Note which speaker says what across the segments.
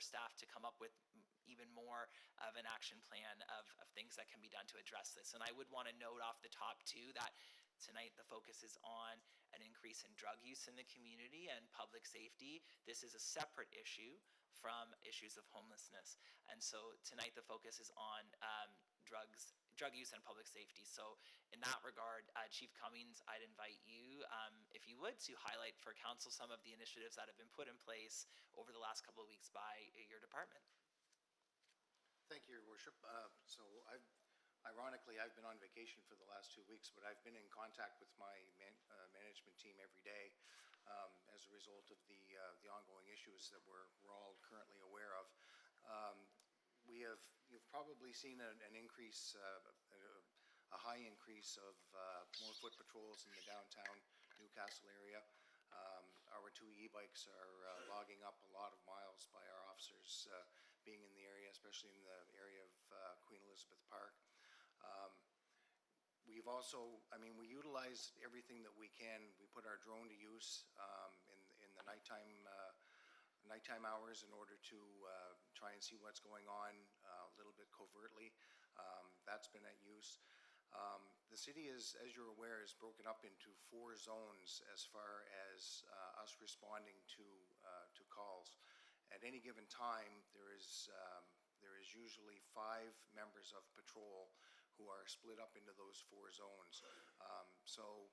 Speaker 1: staff to come up with even more of an action plan of things that can be done to address this. And I would want to note off the top too that tonight the focus is on an increase in drug use in the community and public safety. This is a separate issue from issues of homelessness. And so tonight the focus is on drug use and public safety. So in that regard, Chief Cummings, I'd invite you, if you would, to highlight for council some of the initiatives that have been put in place over the last couple of weeks by your department.
Speaker 2: Thank you, Your Worship. Ironically, I've been on vacation for the last 2 weeks, but I've been in contact with my management team every day as a result of the ongoing issues that we're all currently aware of. You've probably seen an increase, a high increase of more foot patrols in the downtown Newcastle area. Our 2 e-bikes are logging up a lot of miles by our officers being in the area, especially in the area of Queen Elizabeth Park. We've also, we utilize everything that we can. We put our drone to use in the nighttime hours in order to try and see what's going on a little bit covertly. That's been at use. The city is, as you're aware, is broken up into 4 zones as far as us responding to calls. At any given time, there is usually 5 members of patrol who are split up into those 4 zones. So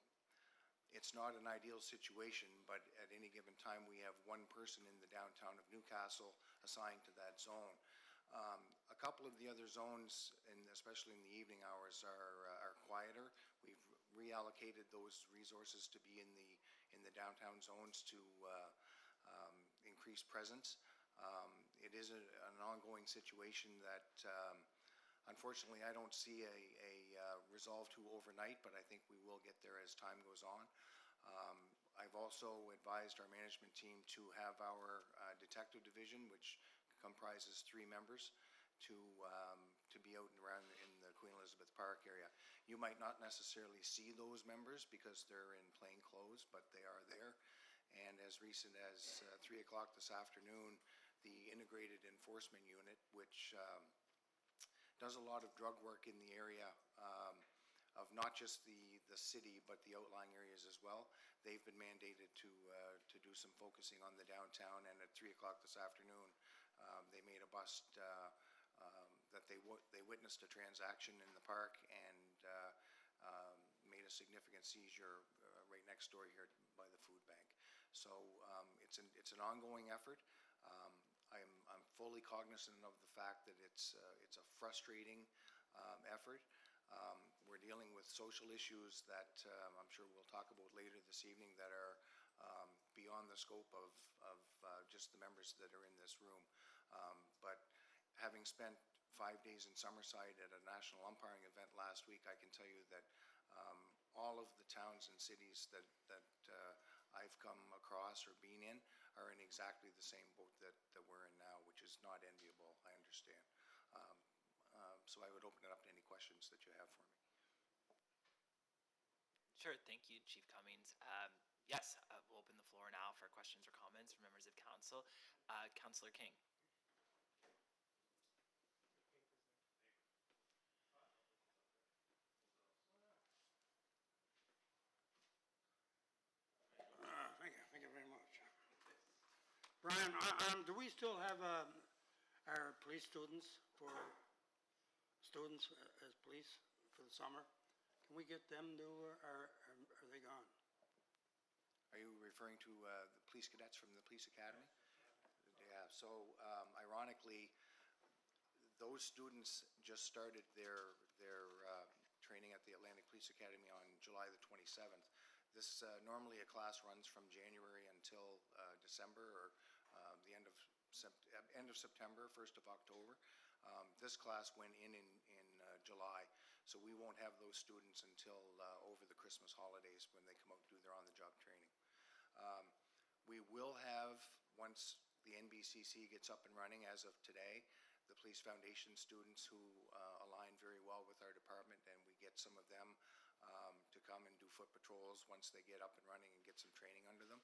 Speaker 2: it's not an ideal situation, but at any given time we have 1 person in the downtown of Newcastle assigned to that zone. A couple of the other zones, and especially in the evening hours, are quieter. We've reallocated those resources to be in the downtown zones to increase presence. It is an ongoing situation that unfortunately I don't see a resolve to overnight, but I think we will get there as time goes on. I've also advised our management team to have our detective division, which comprises 3 members, to be out and around in the Queen Elizabeth Park area. You might not necessarily see those members because they're in plain clothes, but they are there. And as recent as 3 o'clock this afternoon, the Integrated Enforcement Unit, which does a lot of drug work in the area of not just the city, but the outlying areas as well. They've been mandated to do some focusing on the downtown, and at 3 o'clock this afternoon, they made a bust that they witnessed a transaction in the park and made a significant seizure right next door here by the food bank. So it's an ongoing effort. I'm fully cognizant of the fact that it's a frustrating effort. We're dealing with social issues that I'm sure we'll talk about later this evening that are beyond the scope of just the members that are in this room. But having spent 5 days in Summerside at a national umpiring event last week, I can tell you that all of the towns and cities that I've come across or been in are in exactly the same boat that we're in now, which is not enviable, I understand. So I would open it up to any questions that you have for me.
Speaker 1: Sure, thank you, Chief Cummings. Yes, we'll open the floor now for questions or comments from members of council. Councillor King.
Speaker 3: Thank you very much. Brian, do we still have our police students as police for the summer? Can we get them to, or are they gone?
Speaker 2: Are you referring to the police cadets from the police academy? Yeah, so ironically, those students just started their training at the Atlantic Police Academy on July the 27th. This normally a class runs from January until December, or the end of September, 1st of October. This class went in July, so we won't have those students until over the Christmas holidays when they come out and do their on-the-job training. We will have, once the NBCC gets up and running as of today, the Police Foundation students who align very well with our department, and we get some of them to come and do foot patrols once they get up and running and get some training under them.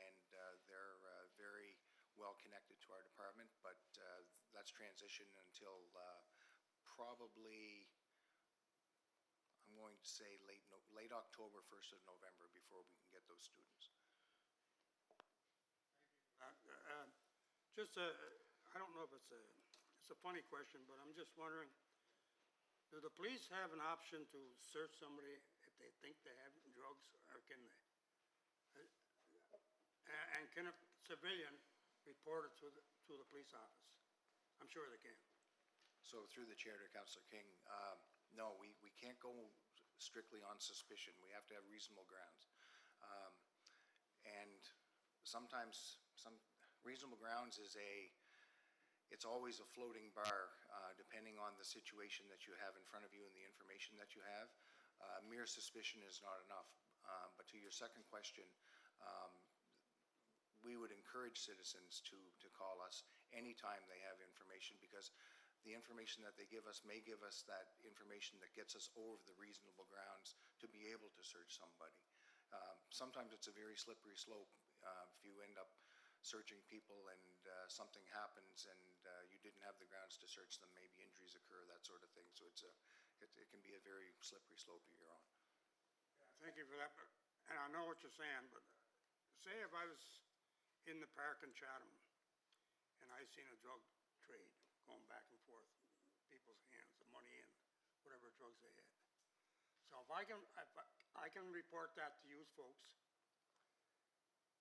Speaker 2: And they're very well connected to our department, but that's transitioned until probably, I'm going to say late October, 1st of November, before we can get those students.
Speaker 3: I don't know if it's a funny question, but I'm just wondering, do the police have an option to search somebody if they think they have drugs, or can they? And can a civilian report it to the police office? I'm sure they can.
Speaker 2: So through the chair to Councillor King, no, we can't go strictly on suspicion. We have to have reasonable grounds. And sometimes some reasonable grounds it's always a floating bar, depending on the situation that you have in front of you and the information that you have. Mere suspicion is not enough. But to your second question, we would encourage citizens to call us anytime they have information, because the information that they give us may give us that information that gets us over the reasonable grounds to be able to search somebody. Sometimes it's a very slippery slope. If you end up searching people and something happens and you didn't have the grounds to search them, maybe injuries occur, that sort of thing. So it can be a very slippery slope that you're on.
Speaker 3: Yeah, thank you for that. And I know what you're saying, but say if I was in the park in Chatham and I seen a drug trade going back and forth in people's hands, the money and whatever drugs they had. So if I can report that to you folks,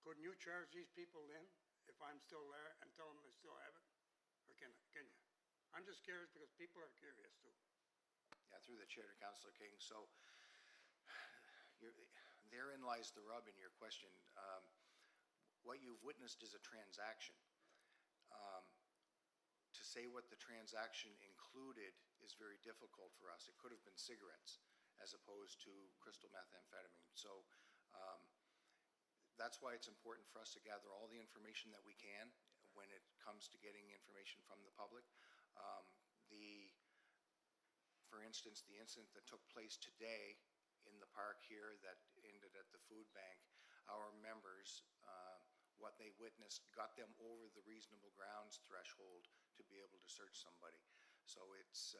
Speaker 3: couldn't you charge these people then if I'm still there and tell them they still have it? Or can you? I'm just curious because people are curious too.
Speaker 2: Yeah, through the chair to Councillor King. So therein lies the rub in your question. What you've witnessed is a transaction. To say what the transaction included is very difficult for us. It could have been cigarettes as opposed to crystal methamphetamine. So that's why it's important for us to gather all the information that we can when it comes to getting information from the public. For instance, the incident that took place today in the park here that ended at the food bank, our members, what they witnessed got them over the reasonable grounds threshold to be able to search somebody. So it's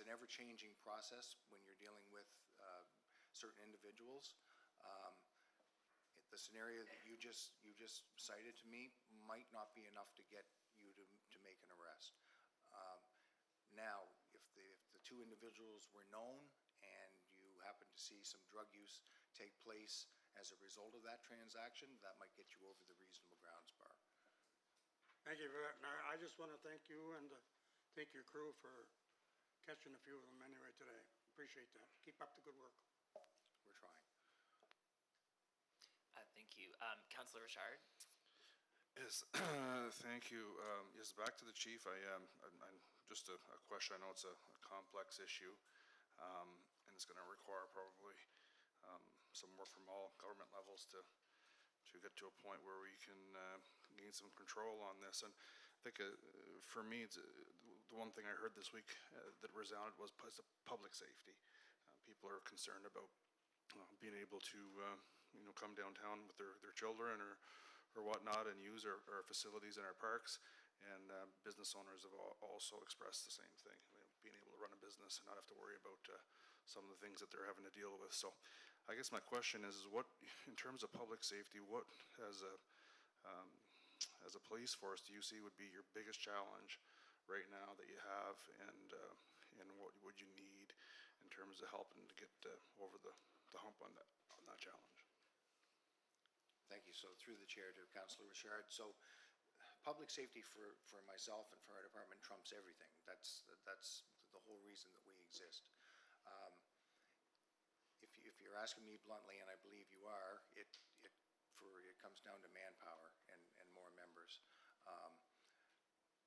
Speaker 2: an ever-changing process when you're dealing with certain individuals. The scenario that you just cited to me might not be enough to get you to make an arrest. Now, if the two individuals were known and you happen to see some drug use take place as a result of that transaction, that might get you over the reasonable grounds bar.
Speaker 3: Thank you for that. And I just want to thank you and thank your crew for catching a few of them anyway today. Appreciate that. Keep up the good work.
Speaker 2: We're trying.
Speaker 1: Thank you. Councillor Richard?
Speaker 4: Yes, thank you. Yes, back to the chief. I'm just a question. I know it's a complex issue, and it's going to require probably some work from all government levels to get to a point where we can gain some control on this. And I think for me, the one thing I heard this week that resounded was public safety. People are concerned about being able to come downtown with their children or whatnot and use our facilities in our parks. And business owners have also expressed the same thing, being able to run a business and not have to worry about some of the things that they're having to deal with. So I guess my question is what, in terms of public safety, what as a police force do you see would be your biggest challenge right now that you have, and what would you need in terms of helping to get over the hump on that challenge?
Speaker 2: Thank you. So through the chair to Councillor Richard. So public safety for myself and for our department trumps everything. That's the whole reason that we exist. If you're asking me bluntly, and I believe you are, it comes down to manpower and more members.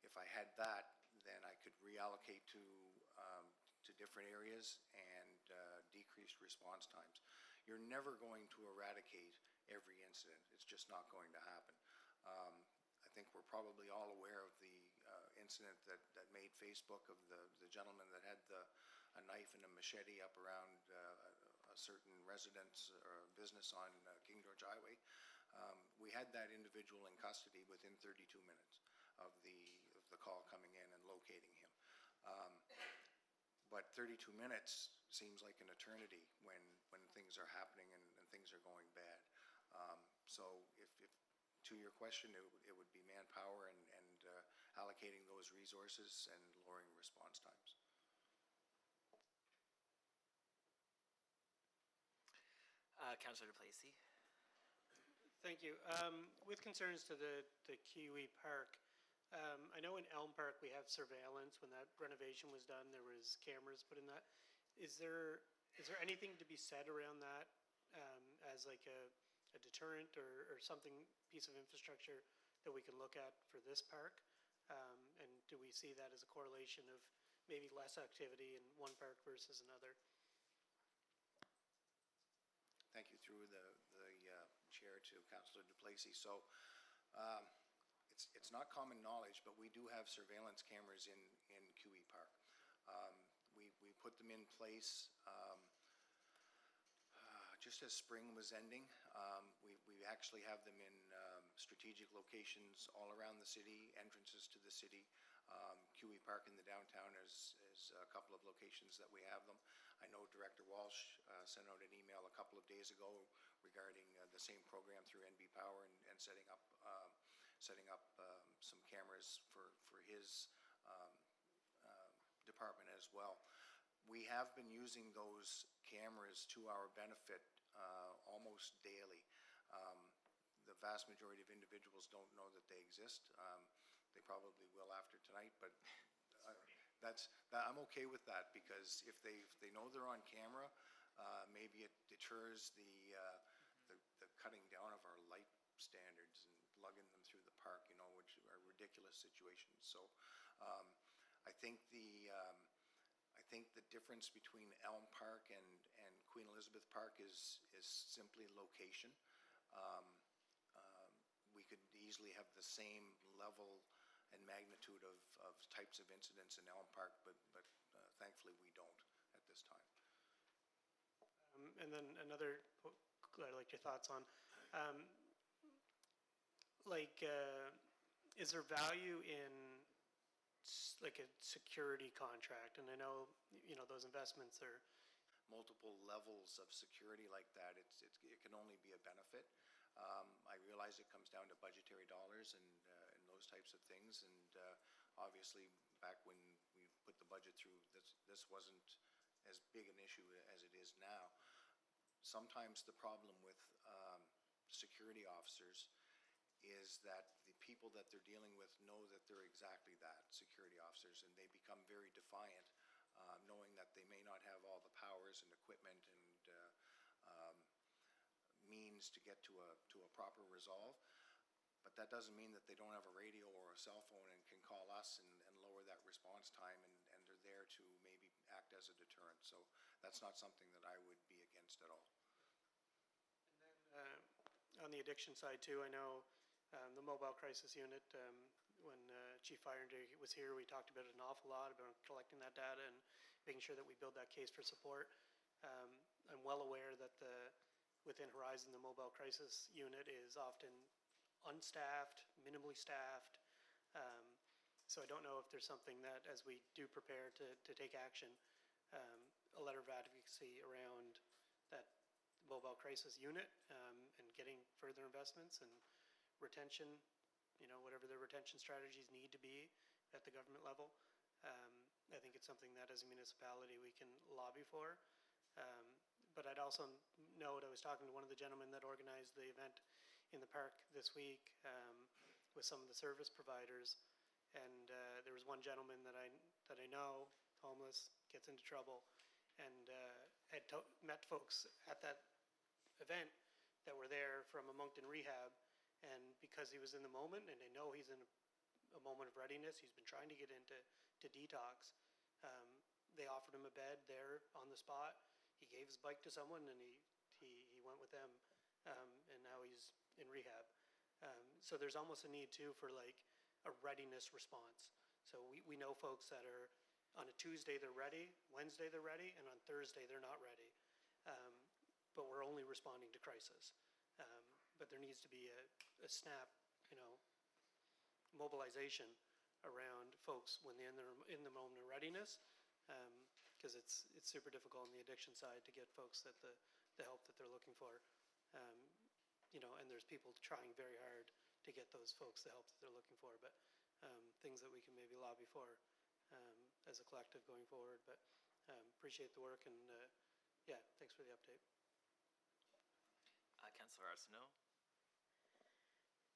Speaker 2: If I had that, then I could reallocate to different areas and decreased response times. You're never going to eradicate every incident. It's just not going to happen. I think we're probably all aware of the incident that made Facebook of the gentleman that had a knife and a machete up around a certain residence or business on King George Highway. We had that individual in custody within 32 minutes of the call coming in. But 32 minutes seems like an eternity when things are happening and things are going bad. So if to your question, it would be manpower and allocating those resources and lowering response times.
Speaker 1: Councillor Duplessis.
Speaker 5: Thank you. With concerns to the Kiwi Park, I know in Elm Park we have surveillance. When that renovation was done, there was cameras put in that. Is there anything to be said around that as like a deterrent or something, piece of infrastructure that we can look at for this park? And do we see that as a correlation of maybe less activity in one park versus another?
Speaker 2: Thank you. Through the chair to Councillor Duplessis. So it's not common knowledge, but we do have surveillance cameras in QE Park. We put them in place just as spring was ending. We actually have them in strategic locations all around the city, entrances to the city. QE Park in the downtown is a couple of locations that we have them. I know Director Walsh sent out an email a couple of days ago regarding the same program through NB Power and setting up some cameras for his department as well. We have been using those cameras to our benefit almost daily. The vast majority of individuals don't know that they exist. They probably will after tonight, but I'm okay with that, because if they know they're on camera, maybe it deters the cutting down of our light standards and lugging them through the park, which are ridiculous situations. So I think the difference between Elm Park and Queen Elizabeth Park is simply location. We could easily have the same level and magnitude of types of incidents in Elm Park, but thankfully we don't at this time.
Speaker 5: And then another, I'd like your thoughts on, is there value in like a security contract? And I know, those investments are
Speaker 2: Multiple levels of security like that, it can only be a benefit. I realize it comes down to budgetary dollars and those types of things, and obviously back when we put the budget through, this wasn't as big an issue as it is now. Sometimes the problem with security officers is that the people that they're dealing with know that they're exactly that, security officers, and they become very defiant, knowing that they may not have all the powers and equipment and means to get to a proper resolve. But that doesn't mean that they don't have a radio or a cell phone and can call us and lower that response time, and they're there to maybe act as a deterrent. So that's not something that I would be against at all.
Speaker 5: And then on the addiction side too, I know the mobile crisis unit, when Chief Brian was here, we talked about it an awful lot about collecting that data and making sure that we build that case for support. I'm well aware that within Horizon, the mobile crisis unit is often unstaffed, minimally staffed. So I don't know if there's something that, as we do prepare to take action, a letter of advocacy around that mobile crisis unit and getting further investments and retention, whatever the retention strategies need to be at the government level. I think it's something that as a municipality we can lobby for. But I'd also note, I was talking to one of the gentlemen that organized the event in the park this week with some of the service providers, and there was one gentleman that I know, homeless, gets into trouble, and had met folks at that event that were there from a Moncton rehab, and because he was in the moment, and they know he's in a moment of readiness, he's been trying to get into detox, they offered him a bed there on the spot. He gave his bike to someone, and he went with them, and now he's in rehab. So there's almost a need too for like a readiness response. So we know folks that are on a Tuesday they're ready, Wednesday they're ready, and on Thursday they're not ready. But we're only responding to crisis. But there needs to be a snap, mobilization around folks when they're in the moment of readiness. because it's super difficult on the addiction side to get folks that the help that they're looking for. Um, you know, and there's people trying very hard to get those folks the help that they're looking for, but things that we can maybe lobby for as a collective going forward. But appreciate the work, and yeah, thanks for the update.
Speaker 1: Councillor Arsenault.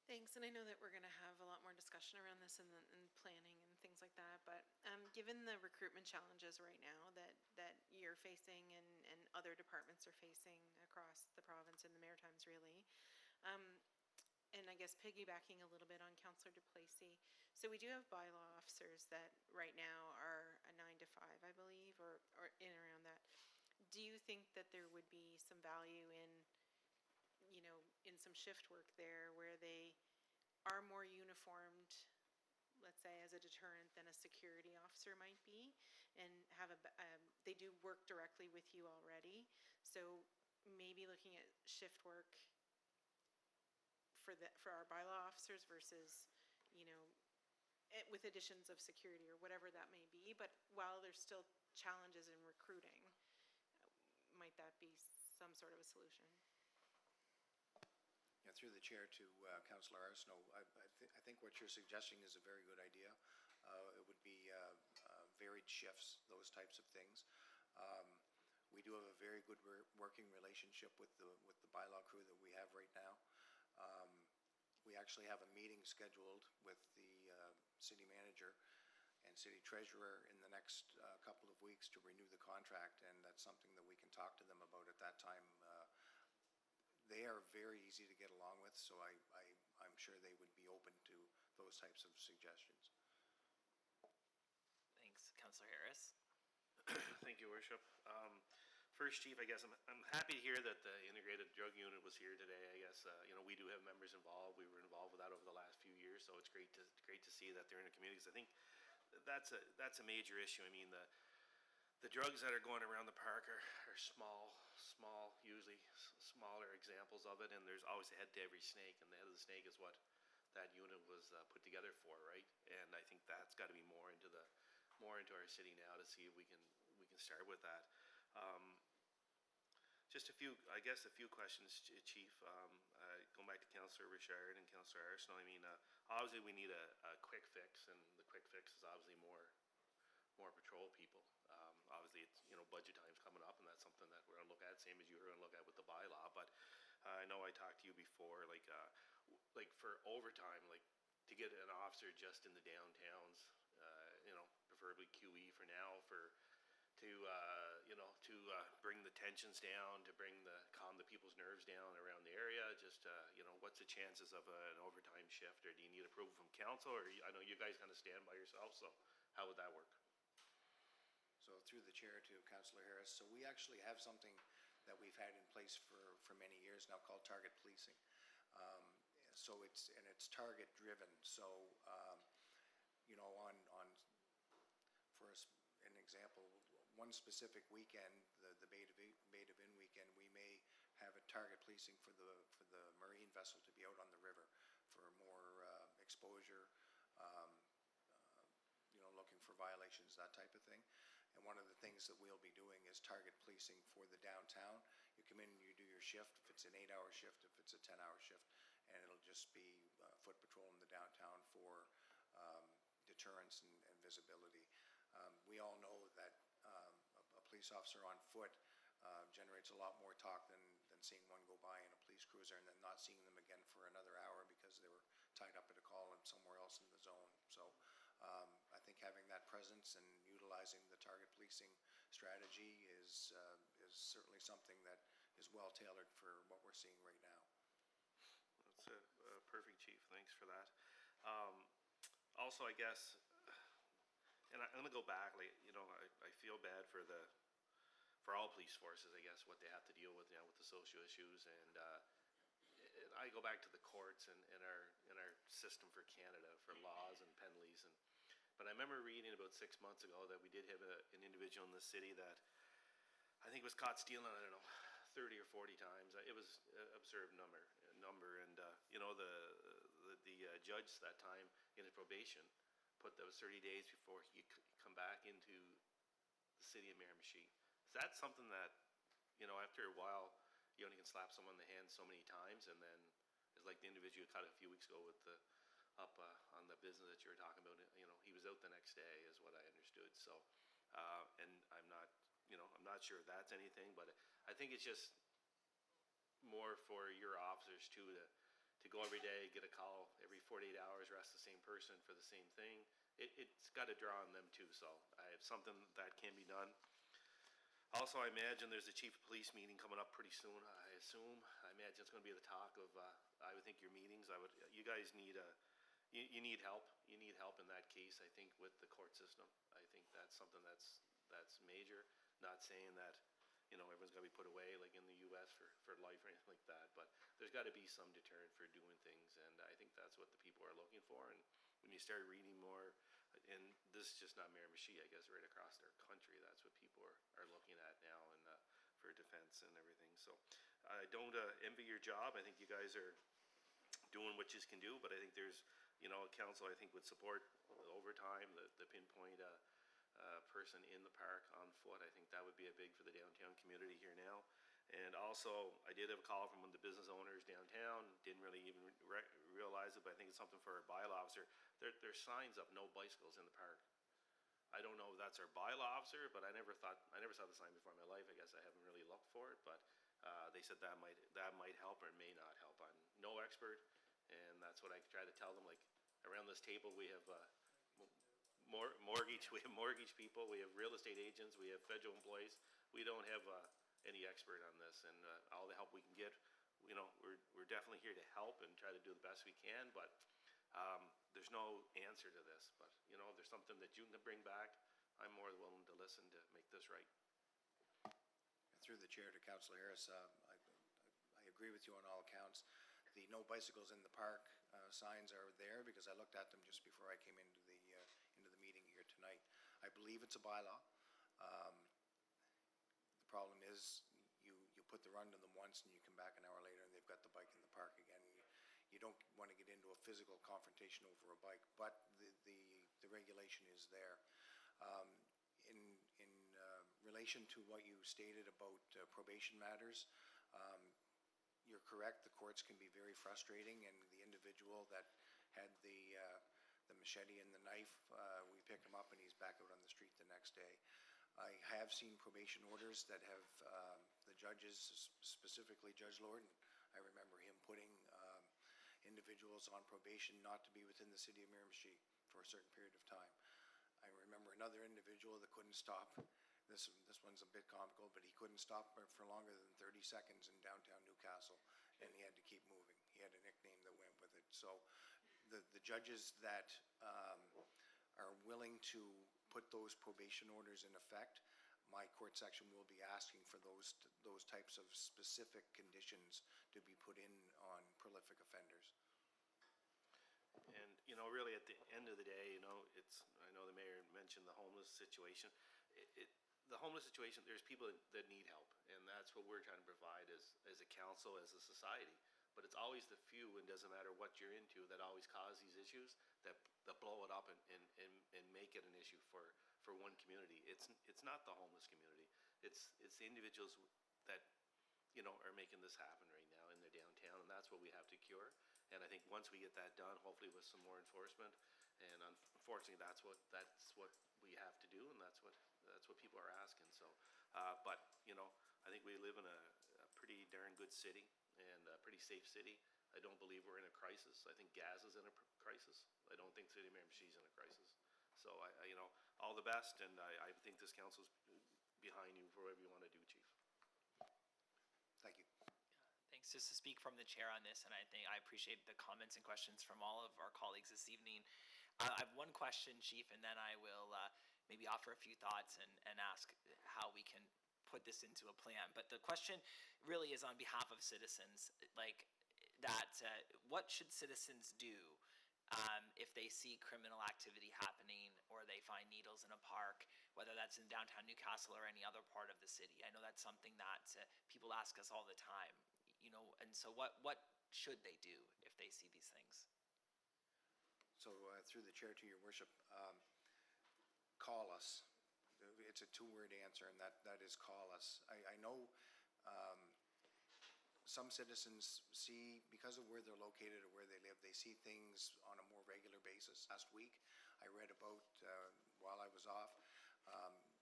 Speaker 6: Thanks, and I know that we're going to have a lot more discussion around this in planning and things like that, but given the recruitment challenges right now that you're facing and other departments are facing across the province and the Maritimes really, and I guess piggybacking a little bit on Councillor Duplessis, so we do have bylaw officers that right now are a 9 to 5, I believe, or in and around that. Do you think that there would be some value in, you know, in some shift work there where they are more uniformed, let's say, as a deterrent than a security officer might be, and have they do work directly with you already, so maybe looking at shift work for our bylaw officers versus, you know, with additions of security or whatever that may be, but while there's still challenges in recruiting, might that be some sort of a solution?
Speaker 2: Yeah, through the chair to Councillor Arsenault, I think what you're suggesting is a very good idea. It would be varied shifts, those types of things. We do have a very good working relationship with the bylaw crew that we have right now. We actually have a meeting scheduled with the city manager and city treasurer in the next couple of weeks to renew the contract, and that's something that we can talk to them about at that time. They are very easy to get along with, so I'm sure they would be open to those types of suggestions.
Speaker 1: Thanks. Councillor Harris.
Speaker 7: Thank you, Worship. First, Chief, I guess I'm happy to hear that the integrated drug unit was here today. I guess you know, we do have members involved. We were involved with that over the last few years, so it's great to see that they're in the communities. I think that's a major issue. I mean, the drugs that are going around the park are small, usually smaller examples of it, and there's always a head to every snake, and the head of the snake is what that unit was put together for, right? And I think that's got to be more into our city now to see if we can start with that. Just a few questions, Chief. Going back to Councillor Richard and Councillor Arsenault, I mean, obviously we need a quick fix, and the quick fix is obviously more patrol people. Obviously, it's, you know, budget time's coming up, and that's something that we're gonna look at, same as you were gonna look at with the bylaw. But I know I talked to you before, like for overtime, like to get an officer just in the downtowns, you know, preferably QE for now, to bring the tensions down, to calm the people's nerves down around the area. Just you know, what's the chances of an overtime shift, or do you need approval from council, or I know you guys kind of stand by yourself, so how would that work?
Speaker 2: So through the chair to Councillor Harris, so we actually have something that we've had in place for many years now called target policing. So it's target driven. So you know, for an example, one specific weekend, the Bay of Inn weekend, we may have a target policing for the marine vessel to be out on the river for more exposure, you know, looking for violations, that type of thing. And one of the things that we'll be doing is target policing for the downtown. You come in and you do your shift, if it's an 8-hour shift, if it's a 10-hour shift, and it'll just be foot patrol in the downtown for deterrence and visibility. We all know that a police officer on foot generates a lot more talk than seeing one go by in a police cruiser and then not seeing them again for another hour because they were tied up at a call and somewhere else in the zone. So I think having that presence and utilizing the target policing strategy is certainly something that is well tailored for what we're seeing right now.
Speaker 7: That's perfect, Chief. Thanks for that. Also, I guess, and I'm gonna go back. Like, you know, I feel bad for all police forces, I guess, what they have to deal with now with the social issues, and I go back to the courts and our system for Canada for laws and penalties, but I remember reading about 6 months ago that we did have an individual in the city that I think was caught stealing, I don't know, 30 or 40 times. It was an absurd number, and you know, the judge that time in his probation put those 30 days before he could come back into the city of Miramichi. Is that something that, after a while, you only can slap someone in the hand so many times, and then it's like the individual you caught a few weeks ago with the up on the business that you were talking about. He was out the next day, is what I understood. So, and I'm not sure if that's anything, but I think it's just more for your officers too to go every day, get a call every 48 hours, arrest the same person for the same thing. It's got to draw on them too. So I have something that can be done. Also, I imagine there's a chief of police meeting coming up pretty soon. I assume. I imagine it's going to be the talk of. I would think your meetings. You guys need you need help. You need help in that case. I think with the court system. I think that's something that's major. Not saying that everyone's got to be put away like in the U.S. for life or anything like that. But there's got to be some deterrent for doing things, and I think that's what the people are looking for. And when you start reading more, and this is just not Miramichi, I guess, right across our country, that's what people are looking at now, and for defense and everything. So I don't envy your job. I think you guys are doing what you can do, but I think there's, council, I think, would support the overtime, the pinpoint person in the park on foot. I think that would be a big for the downtown community here now. And also, I did have a call from one of the business owners downtown. Didn't really even realize it, but I think it's something for our bylaw officer. There's signs up, no bicycles in the park. I don't know if that's our bylaw officer, but I never saw the sign before in my life. I guess I haven't really looked for it, but they said that might help or may not help. I'm no expert, and that's what I try to tell them. Like around this table, we have mortgage, we have mortgage people, we have real estate agents, we have federal employees. We don't have any expert on this, and all the help we can get, we're definitely here to help and try to do the best we can, but there's no answer to this. But if there's something that you can bring back, I'm more than willing to listen to make this right.
Speaker 2: Through the chair to Councillor Harris, I agree with you on all accounts. The no bicycles in the park signs are there because I looked at them just before I came into the meeting here tonight. I believe it's a bylaw. The problem is you put the run to them once and you come back an hour later and they've got the bike in the park again. You don't want to get into a physical confrontation over a bike, but the regulation is there. In relation to what you stated about probation matters, you're correct. The courts can be very frustrating, and the individual that had the machete and the knife, we pick him up and he's back out on the street the next day. I have seen probation orders that have the judges, specifically Judge Lorden, I remember him putting individuals on probation not to be within the city of Miramichi for a certain period of time. I remember another individual that couldn't stop. This one's a bit comical, but he couldn't stop for longer than 30 seconds in downtown Newcastle, and he had to keep moving. He had a nickname that went with it. So the judges that are willing to put those probation orders in effect, my court section will be asking for those types of specific conditions to be put in on prolific offenders.
Speaker 7: And really at the end of the day, I know the mayor mentioned the homeless situation. The homeless situation, there's people that need help, and that's what we're trying to provide as a council, as a society. But it's always the few, and doesn't matter what you're into, that always cause these issues that blow it up and make it an issue for one community. It's not the homeless community. It's the individuals that are making this happen right now in the downtown, and that's what we have to cure. And I think once we get that done, hopefully with some more enforcement, and unfortunately that's what we have to do, and that's what people are asking. So, but I think we live in a pretty darn good city and a pretty safe city. I don't believe we're in a crisis. I think Gaza is in a crisis. I don't think City of Miramichi is in a crisis. So I all the best, and I think this council's behind you for whatever you want to do, Chief.
Speaker 2: Thank you.
Speaker 1: Thanks. Just to speak from the chair on this, and I appreciate the comments and questions from all of our colleagues this evening. I have one question, Chief, and then I will maybe offer a few thoughts and ask how we can put this into a plan. But the question really is on behalf of citizens, like that, what should citizens do if they see criminal activity happening or they find needles in a park, whether that's in downtown Newcastle or any other part of the city? I know that's something that people ask us all the time, and so what should they do if they see these things?
Speaker 2: So through the chair to your worship, call us. it's a two-word answer, and that is call us. I know some citizens see, because of where they're located or where they live, they see things on a more regular basis. Last week, I read about, while I was off,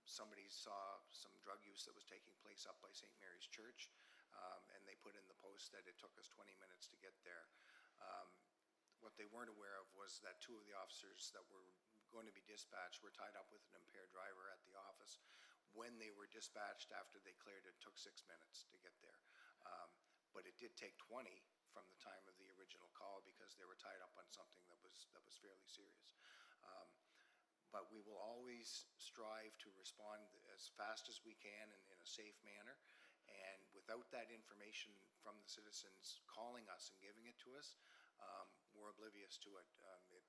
Speaker 2: somebody saw some drug use that was taking place up by St. Mary's Church, and they put in the post that it took us 20 minutes to get there. What they weren't aware of was that two of the officers that were going to be dispatched were tied up with an impaired driver at the office. When they were dispatched after they cleared, it took 6 minutes to get there. But it did take 20 from the time of the original call because they were tied up on something that was fairly serious. But we will always strive to respond as fast as we can and in a safe manner. And without that information from the citizens calling us and giving it to us, we're oblivious to it.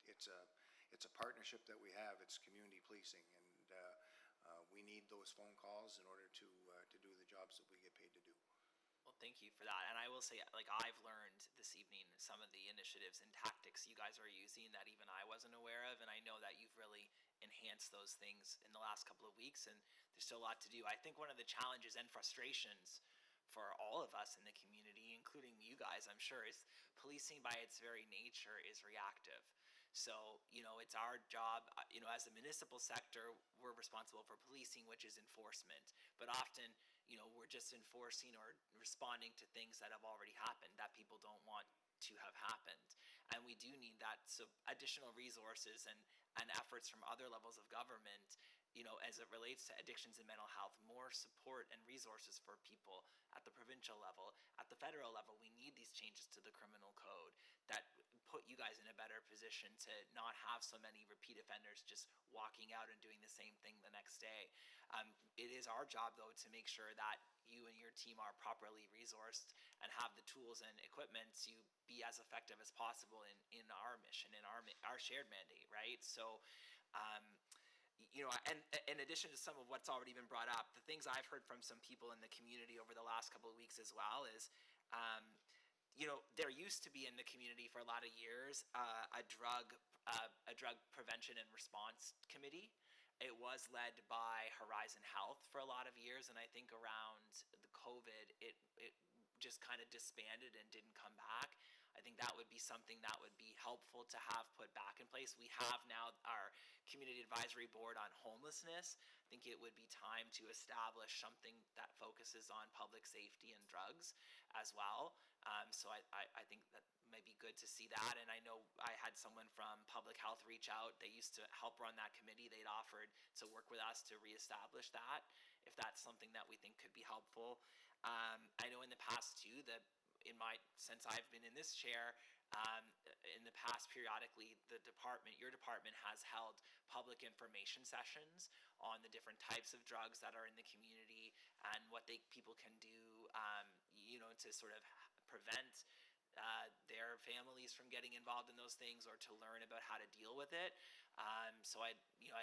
Speaker 2: It's a partnership that we have. It's community policing, and we need those phone calls in order to do the jobs that we get paid to do.
Speaker 1: Well, thank you for that. And I will say, like, I've learned this evening some of the initiatives and tactics you guys are using that even I wasn't aware of. And I know that you've really enhanced those things in the last couple of weeks, and there's still a lot to do. I think one of the challenges and frustrations for all of us in the community, including you guys, I'm sure, is policing by its very nature is reactive. So, it's our job, as a municipal sector, we're responsible for policing, which is enforcement. But often, we're just enforcing or responding to things that have already happened that people don't want to have happened. And we do need that, so additional resources and efforts from other levels of government, as it relates to addictions and mental health, more support and resources for people at the provincial level, at the federal level. We need these changes to the criminal code that put you guys in a better position to not have so many repeat offenders just walking out and doing the same thing the next day. It is our job, though, to make sure that you and your team are properly resourced and have the tools and equipment to be as effective as possible in our mission, in our shared mandate, right? So, and in addition to some of what's already been brought up, the things I've heard from some people in the community over the last couple of weeks as well is, there used to be in the community for a lot of years a drug prevention and response committee. It was led by Horizon Health for a lot of years, and I think around the COVID, it just kind of disbanded and didn't come back. I think that would be something that would be helpful to have put back in place. We have now our Community Advisory Board on Homelessness. I think it would be time to establish something that focuses on public safety and drugs as well. So I think that might be good to see that. And I know I had someone from Public Health reach out. They used to help run that committee. They'd offered to work with us to reestablish that, if that's something that we think could be helpful. I know in the past too that since I've been in this chair, in the past periodically, your department has held public information sessions on the different types of drugs that are in the community and what people can do, to sort of prevent their families from getting involved in those things or to learn about how to deal with it. So I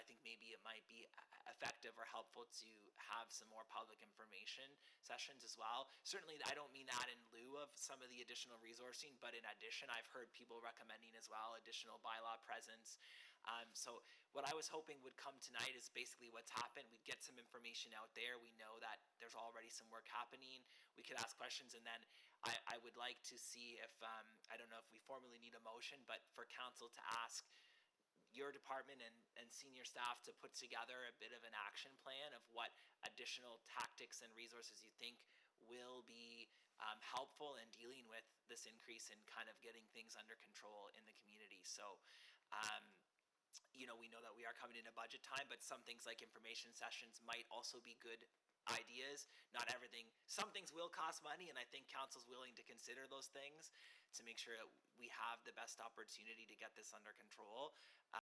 Speaker 1: think maybe it might be effective or helpful to have some more public information sessions as well. Certainly, I don't mean that in lieu of some of the additional resourcing, but in addition, I've heard people recommending as well additional bylaw presence. So what I was hoping would come tonight is basically what's happened. We'd get some information out there. We know that there's already some work happening. We could ask questions, and then I would like to see if, I don't know if we formally need a motion, but for council to ask your department and senior staff to put together a bit of an action plan of what additional tactics and resources you think will be helpful in dealing with this increase in kind of getting things under control in the community. So, we know that we are coming into budget time, but some things like information sessions might also be good ideas. Not everything. Some things will cost money, and I think council's willing to consider those things to make sure that we have the best opportunity to get this under control.